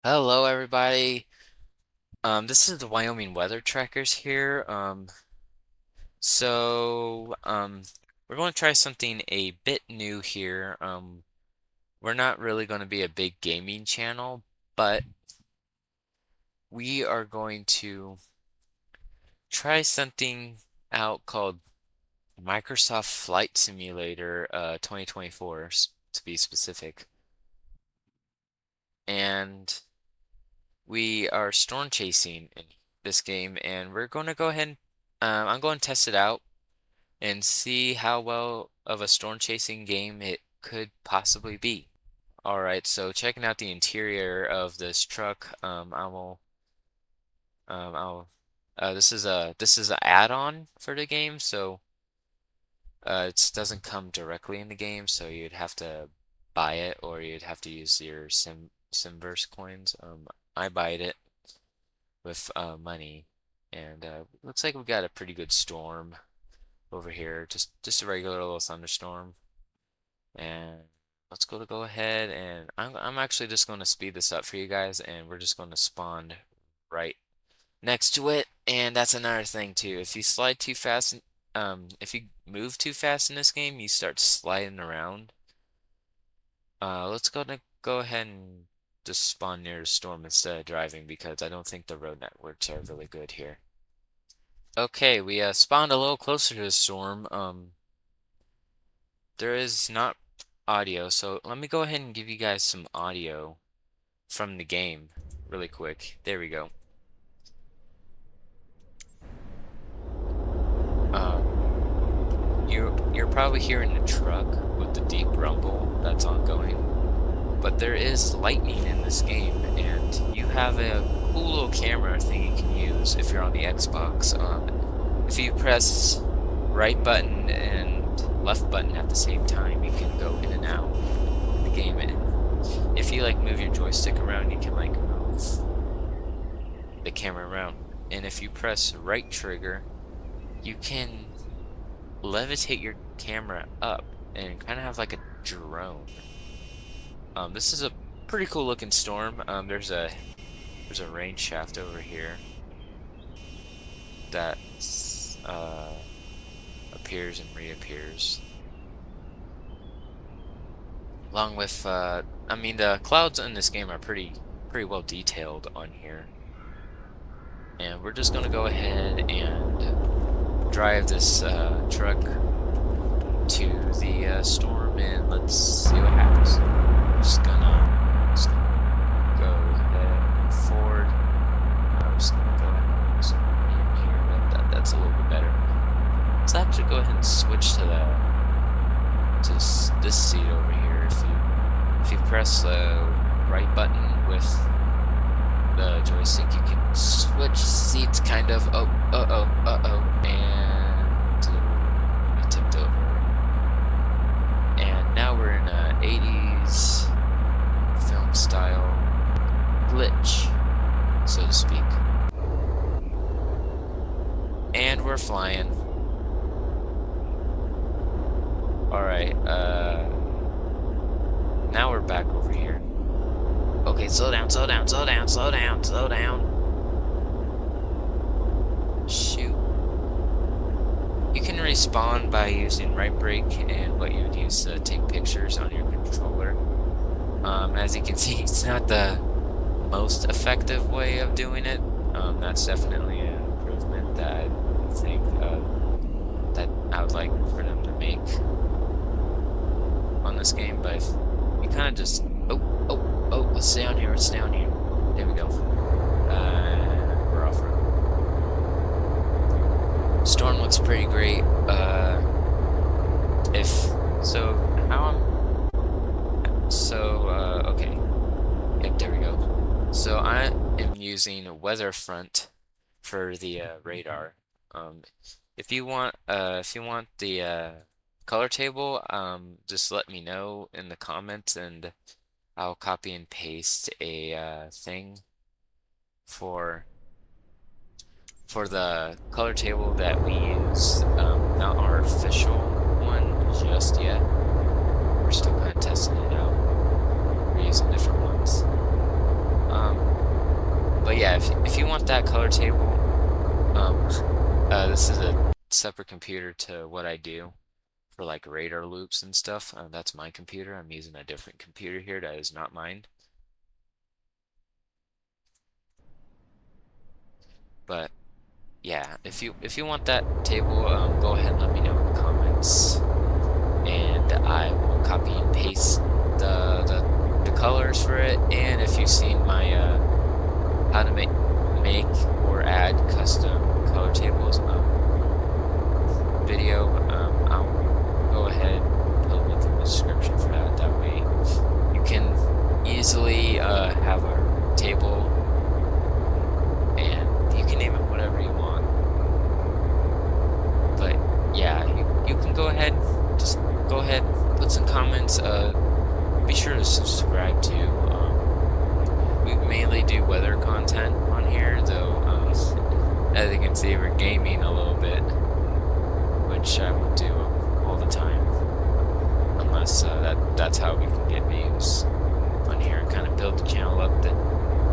Hello, everybody. This is the Wyoming weather trackers here. So, we're going to try something a bit new here. We're not really going to be a big gaming channel, but we are going to try something out called Microsoft Flight Simulator 2024, to be specific. And we are storm chasing in this game, and we're going to go ahead and I'm going to test it out and see how well of a storm chasing game it could possibly be. All right, so checking out the interior of this truck, I'll, this is an add-on for the game, so it doesn't come directly in the game, so you'd have to buy it or you'd have to use your Simverse coins. I buyed it with money, and looks like we got a pretty good storm over here, just a regular little thunderstorm. And let's go ahead and I'm actually just going to speed this up for you guys, and we're just going to spawn right next to it. And that's another thing too. If you slide too fast, if you move too fast in this game, you start sliding around. Let's go ahead and just spawn near the storm instead of driving because I don't think the road networks are really good here. Okay, we spawned a little closer to the storm. There is not audio, so let me go ahead and give you guys some audio from the game really quick. There we go. You're probably hearing the truck with the deep rumble that's ongoing, but there is lightning in this game, and you have a cool little camera thing you can use if you're on the Xbox. If you press right button and left button at the same time, you can go in and out of the game. And if you like move your joystick around, you can like move the camera around. And if you press right trigger, you can levitate your camera up and kind of have like a drone. This is a pretty cool looking storm. There's a rain shaft over here that appears and reappears. Along with I mean the clouds in this game are pretty well detailed on here. And we're just gonna go ahead and drive this truck to the storm, and let's see what happens. Just gonna go ahead forward. I'm just gonna go ahead and zoom in here. That's a little bit better. Let's actually go ahead and switch to this seat over here. If you press the right button with the joystick, you can switch seats kind of. Oh, and we tipped over. And now we're in a 80s film style glitch, so to speak. And we're flying. Alright, now we're back over here. Okay, slow down. Shoot. You can respawn by using right brake and what you would use to take pictures on your controller. As you can see, it's not the most effective way of doing it. That's definitely an improvement that I think that I would like for them to make on this game. But if you kind of just let's stay on here. There we go. We're off road. Storm looks pretty great. If so, okay. Yep, there we go. So I am using weatherfront for the radar. If you want the color table, just let me know in the comments, and I'll copy and paste a thing for the color table that we use. Not our official one just yet. We're still kind of testing it out. We're using different ones. But yeah, if you want that color table, um, this is a separate computer to what I do for like radar loops and stuff. That's my computer. I'm using a different computer here that is not mine. But yeah, if you want that table, go ahead and let me know in the comments, and I will copy and paste the colors for it. And if you've seen my how to make or add custom color tables video, I'll go ahead and put a link in the description for that. That way you can easily have a table, and you can name it whatever you want. But yeah, you can go ahead, just go ahead, put some comments. Be sure to subscribe to. We mainly do weather content on here, though. As you can see, we're gaming a little bit, which I won't do all the time, unless that's how we can get views on here and kind of build the channel up. The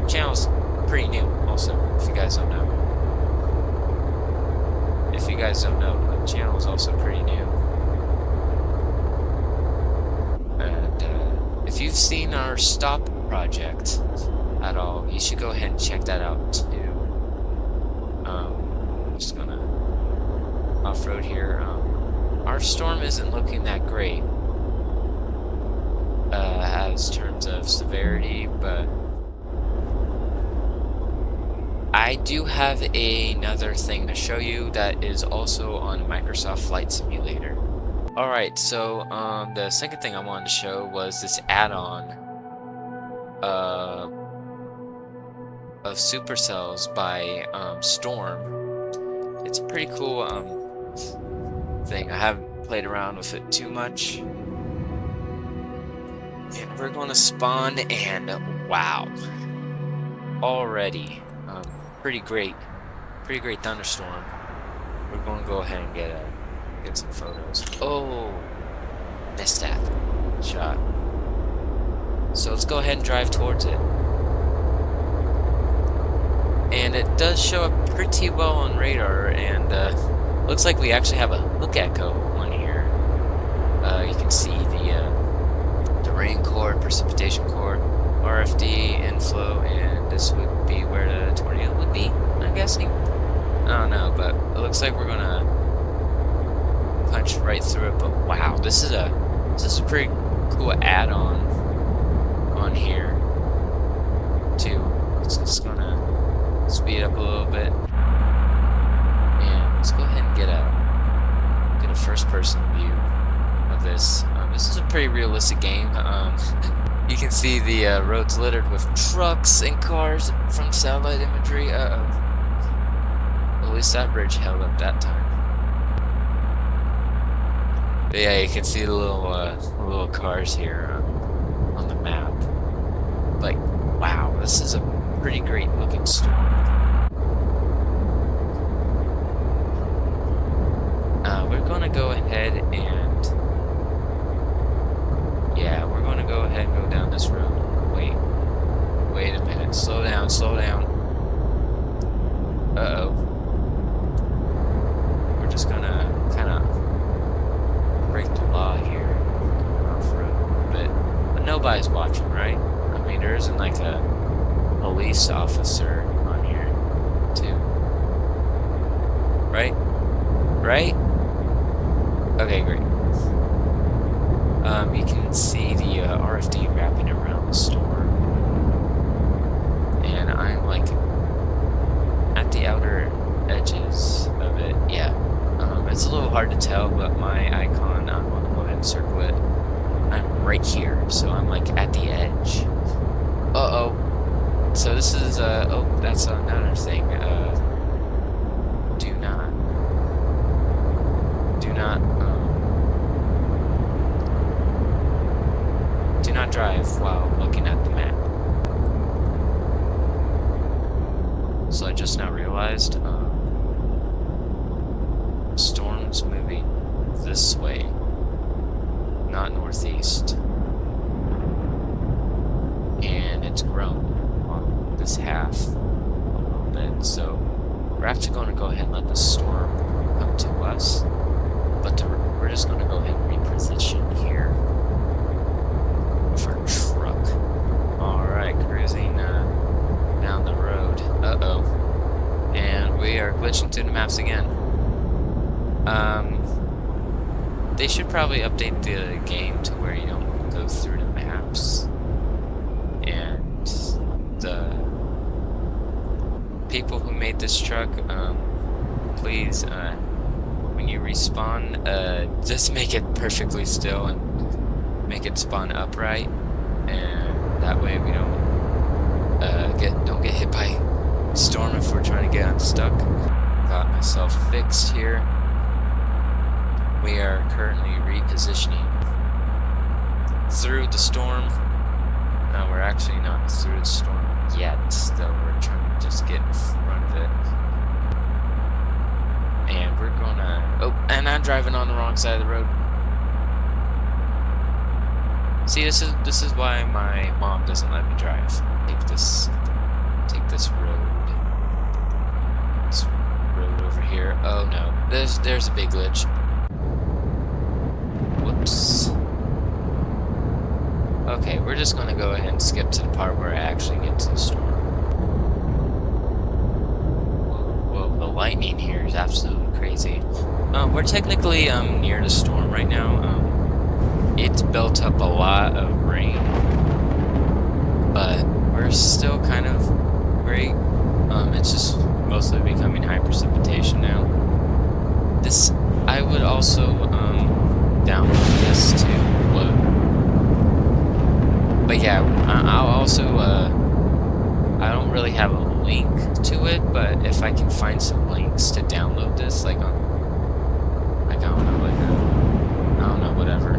channel's pretty new, also, if you guys don't know. If you guys don't know, the channel is also pretty new. And if you've seen our stop project at all, you should go ahead and check that out too. I'm just gonna off-road here. Our storm isn't looking that great as terms of severity, but I do have another thing to show you that is also on Microsoft Flight Simulator. Alright, so the second thing I wanted to show was this add-on of supercells by Storm. It's a pretty cool thing. I haven't played around with it too much. And we're going to spawn, and wow. Already. Pretty great thunderstorm. We're going to go ahead and get some photos. Oh, missed that shot. So let's go ahead and drive towards it. And it does show up pretty well on radar, and looks like we actually have a hook echo on here. You can see the rain core, precipitation core, RFD, inflow, and this would be where the tornado would be, I'm guessing. I don't know, but it looks like we're gonna punch right through it. But wow, this is a pretty cool add-on on here too. It's just gonna speed up a little bit, and let's go ahead and get a first-person view of this. This is a pretty realistic game. You can see the roads littered with trucks and cars from satellite imagery. At least that bridge held up that time. But yeah, you can see the little cars here on the map. Like, wow, this is a pretty great looking storm. We're gonna go ahead and we're gonna go ahead and go down this road. Wait a minute. Slow down. Uh-oh. We're just gonna kind of break the law here off road, but nobody's watching, right? I mean, there isn't like a police officer on here, too. Right? Okay, great. You can see the RFD wrapping around the storm, and I'm like at the outer edges of it. Yeah, it's a little hard to tell, but my icon, I'm gonna go ahead and circle it. I'm right here, so I'm like at the edge. Uh-oh. So this is oh, that's another thing. Do not drive while looking at the map. So I just now realized storm's moving this way, not northeast, and it's grown on this half. bit. So we're actually going to go ahead and let the storm come to us. But we're just going to go ahead and reposition here with our truck. Alright, cruising down the road. Uh-oh. And we are glitching through the maps again. They should probably update the game to where you don't go through the maps. And the people who made this truck, please, when you respawn, just make it perfectly still and make it spawn upright. And that way we don't get hit by storm if we're trying to get unstuck. Got myself fixed here. We are currently repositioning through the storm. No, we're actually not through the storm yet, though we're trying to just get in front of it. And we're gonna... Oh, and I'm driving on the wrong side of the road. See, this is why my mom doesn't let me drive. Take this road. This road over here. Oh no, there's a big glitch. Whoops. Okay, we're just gonna go ahead and skip to the part where I actually get to the storm. Whoa, the lightning here is absolutely crazy. We're technically near the storm right now. It's built up a lot of rain, but we're still kind of great. It's just mostly becoming high precipitation now. This, I would also download this too. Whoa. But yeah, I'll also I don't really have a link to it, but if I can find some links to download this, like on, like I don't know, whatever.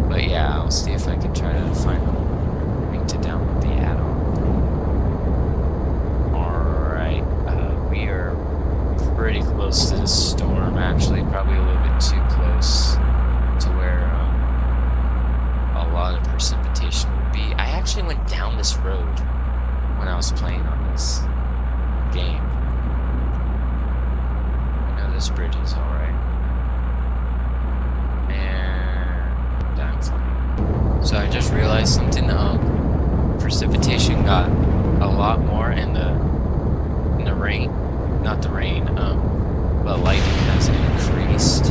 But yeah, I'll see if I can try to find a link to download the add-on. Alright, we are pretty close to the storm, actually, probably a little bit too close to where a lot of precipitation would be. I actually went down this road when I was playing on this game. I know this bridge is alright. And I'm fine. So I just realized something. Precipitation got a lot more in the rain. Not the rain, but lightning has increased.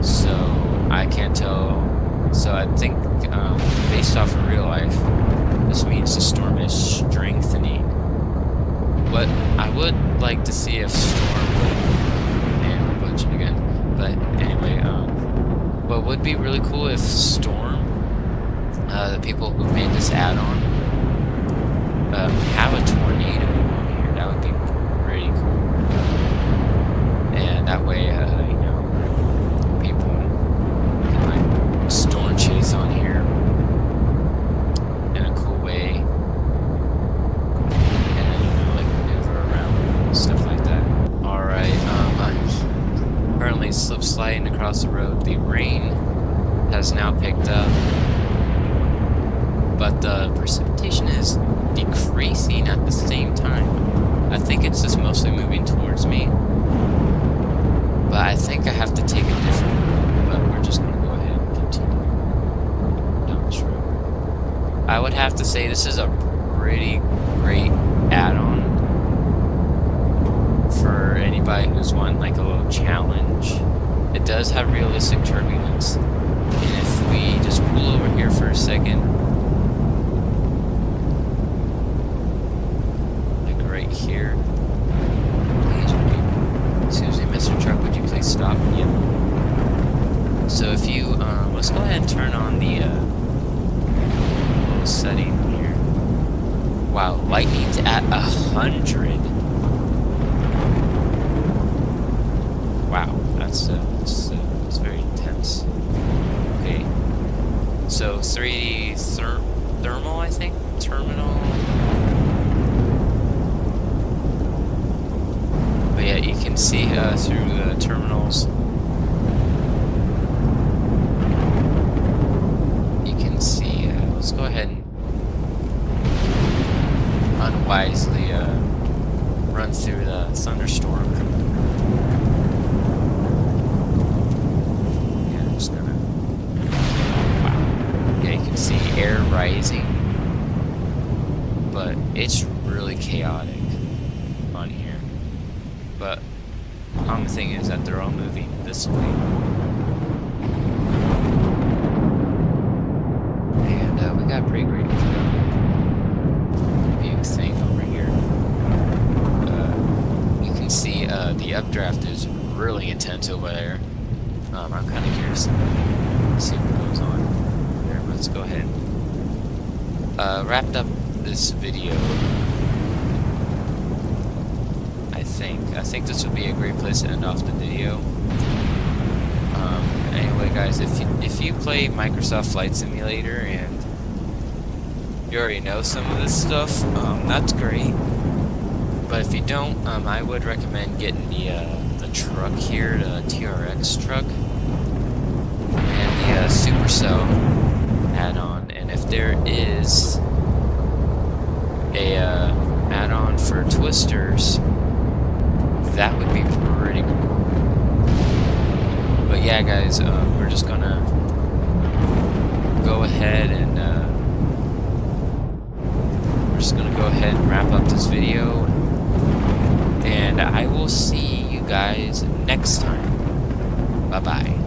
So I can't tell. So I think, based off of real life, this means the storm is strengthening. What I would like to see if storm would, and we're glitching again. But anyway, what would be really cool if storm, the people who made this add-on, have a tornado on here. That would be pretty cool. And that way, you know, people can like storm chase on here in a cool way, and then, you know, like maneuver around and stuff like that. Alright, I'm currently slip sliding across the road. The rain has now picked up, but the precipitation is decreasing at the same time. I think it's just mostly moving towards me, but I think I have to take a different route. But we're just going to go ahead and continue down this road. I would have to say this is a pretty great add-on for anybody who's wanting like a little challenge. It does have realistic turbulence, and if we just pull over here for a second, here. Please, excuse me, Mr. Truck, would you please stop? Yep. So if you, let's go ahead and turn on the little setting here. Wow, lightning's at 100. Wow, that's very intense. Okay. So 3D thermal, I think, terminal. But yeah, you can see through the terminals. You can see. Let's go ahead and unwisely run through the thunderstorm. Yeah, I'm just gonna. Wow. Yeah, you can see air rising, but it's really chaotic on here. But the common thing is that they're all moving this way. And we got pretty great view thing over here. You can see the updraft is really intense over there. I'm kind of curious to see what goes on there. Let's go ahead. Wrapped up this video. I think this would be a great place to end off the video. Anyway, guys, if you play Microsoft Flight Simulator and you already know some of this stuff, that's great. But if you don't, I would recommend getting the truck here, the TRX truck, and the supercell add-on. And if there is a add-on for twisters, that would be pretty cool. But yeah, guys, we're just gonna go ahead and wrap up this video, and I will see you guys next time. Bye bye.